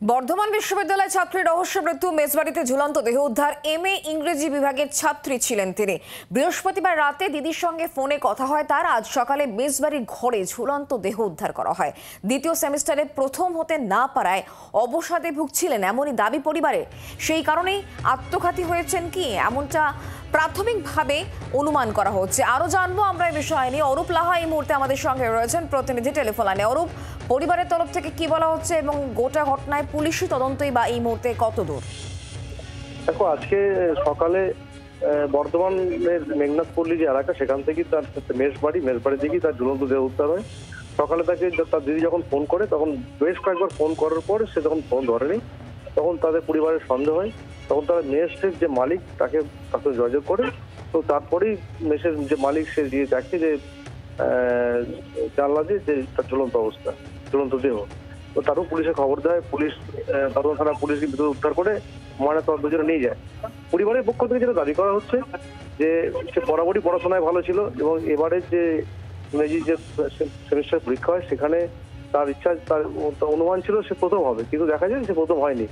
বর্ধমান বিশ্ববিদ্যালয় ছাত্রী রহস্য মৃত্যু, মেজবাড়িতে ঝুলন্ত দেহ উদ্ধার। এমএ ইংরেজি বিভাগের ছাত্রী ছিলেন তিনি। বৃহস্পতিবার রাতে দিদির সঙ্গে ফোনে কথা হয় তার। আজ সকালে মেজবাড়ির ঘরে ঝুলন্ত দেহ উদ্ধার করা হয়। দ্বিতীয় সেমিস্টারে প্রথম হতে না পারায় অবসাদে ভুগছিলেন এমনই দাবি পরিবারের। সেই কারণেই আত্মঘাতী হয়েছেন কি এমনটা প্রাথমিকভাবে অনুমান করা হচ্ছে। আরো জানবো আমরা এই বিষয় নিয়ে। অরূপ লাহা এই মুহূর্তে আমাদের সঙ্গে রয়েছেন, প্রতিনিধি টেলিফোন লাইনে। অরূপ, পরিবারের তরফ থেকে কি বলা হচ্ছে এবং গোটা ঘটনায় পুলিশি তদন্তই বা এই মুহূর্তে কত দূর? দেখো, আজকে সকালে বর্ধমানের মেঘনাথপল্লী যে এলাকা, সেখান থেকে তার মেজবাড়ি থেকেই তার ঝুলন্ত দেহ উদ্ধার হয়। সকালে তাকে তার দিদি যখন ফোন করে, তখন বেশ কয়েকবার ফোন করার পর সে যখন ফোন ধরেনি, তখন তাদের পরিবারের সন্দেহ হয়। তখন তারা মেসের যে মালিক তাকে যোগাযোগ করে। তো তারপরেই মেসের যে মালিক সে দিয়ে দেখে যে জানলা দিয়ে যে তার ঝুলন্ত দেহ। তো তারও পুলিশে খবর দেয়। পুলিশ বর্ধমান থানা পুলিশ ভিতরে উদ্ধার করে ময়নাতদন্তের জন্য নিয়ে যায়। পরিবারের পক্ষ থেকে যেটা দাবি করা হচ্ছে যে সে বরাবরই পড়াশোনায় ভালো ছিল এবং এবারে যে ইংরেজি যে সেমিস্টার পরীক্ষা হয় সেখানে তার ইচ্ছা, তার অনুমান ছিল সে প্রথম হবে, কিন্তু দেখা যায় সে প্রথম হয়নি।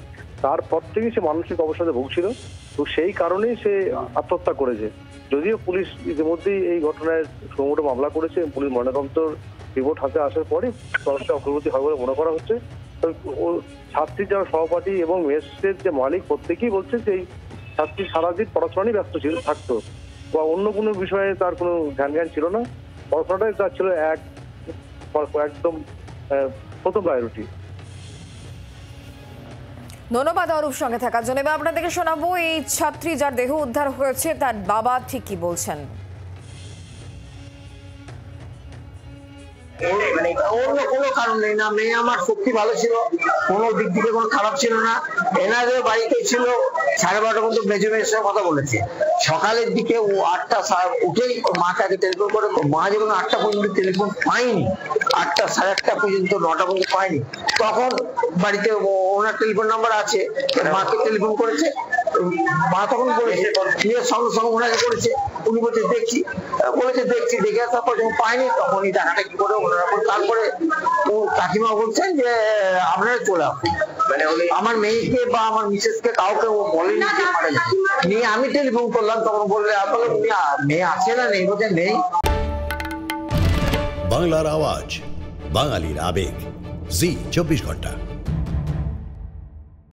তারপর থেকেই সে মানসিক অবসাদে ভুগছিল। তো সেই কারণেই সে আত্মহত্যা করেছে। যদিও পুলিশ ইতিমধ্যেই এই ঘটনায় সুমোটো মামলা করেছে। পুলিশ ময়নাতদন্ত রিপোর্ট হাতে আসার পরই তদন্তে অগ্রগতি হবে বলে মনে করা হচ্ছে। ছাত্রীর যারা সহপাঠী এবং মেসের যে মালিক প্রত্যেকেই বলছে যে এই ছাত্রী সারাদিন পড়াশোনা নিয়ে ব্যস্ত থাকতো বা অন্য কোনো বিষয়ে তার কোনো জ্ঞান ছিল না। পড়াশোনাটাই তার ছিল একদম প্রথম প্রায়োরিটি। ধন্যবাদ অরূপ সঙ্গে থাকার জন্য। এবার আপনাদেরকে শোনাবো এই ছাত্রী যার দেহ উদ্ধার হয়েছে তার বাবা ঠিক কি বলছেন। মানে অন্য কোনো কারণ নেই না, মেয়ে আমার সত্যি ভালো ছিল, কোনো দিক থেকে কোনো খারাপ ছিল না। এনাদের বাড়িতে ছিল 12:30 পর্যন্ত মেজমের সঙ্গে কথা বলেছে। সকালের দিকে ও 8টা উঠেই মাকে টেলিফোন করে, মা যখন 8টা পর্যন্ত টেলিফোন পায়নি, 8টা 8:30 পর্যন্ত 9টা পর্যন্ত পায়নি, তখন বাড়িতে ওনার টেলিফোন নাম্বার আছে, মাকে টেলিফোন করেছে। মা তখন বলেছে, সঙ্গে সঙ্গে ওনাকে করেছে। উনি বলছে দেখছি, দেখে আসার পর যখন পায়নি তখন এই টাকাটা কি করে ওনারা। তারপরে ও কাকিমা বলছেন যে আপনারা চলে আসুন। মানে আমার মেয়েকে বা আমার মিসেসকে কাউকে ও বলেনি যে মারা গেছে। নিয়ে আমি টেলিফোন করলাম, তখন বললে আপনার মেয়ে আছে না নেই, বলছে নেই। বাংলার আওয়াজ, বাঙালির আবেগ, জি 24 ঘন্টা।